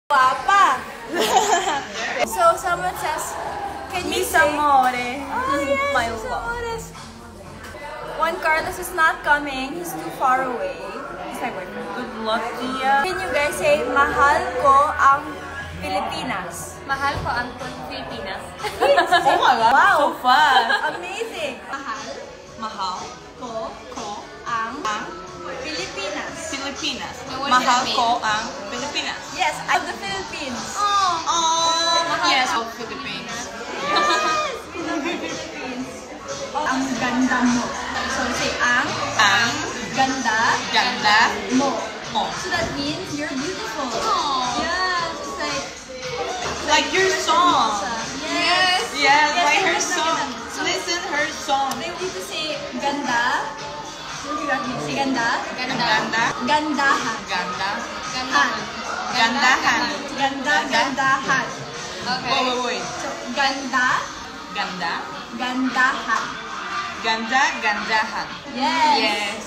Guapa. So someone says, can you say? Amore. Oh yes, My Miss love. Amores. Juan Carlos is not coming. He's too far away. He's my boyfriend. Good luck, Tia. Can you guys say, mahal ko ang Pilipinas? Mahal ko ang Pilipinas. Oh my God. Wow. So fast. Amazing. Mahal Mahal ko ko ang ang Pilipinas. Pilipinas. what does Mahal that mean? ko ang Pilipinas. Yes, I love the Philippines. Oh, yes, of Philippines. We love the Philippines. Ang ganda mo. So say, ang Ang ganda ganda mo. mo. So that means you're beautiful. Aww. Yeah, it's Like your song. Yes. Yes, Yes, like her yes, song. yes. Listen her song. They need to say ganda. Say ganda. Ganda. Gandahan. Ganda. Han. Gandahan. Gandahan. Okay. Wait. So, ganda. Ganda. Gandahan. Gandahan. Yes. Yes.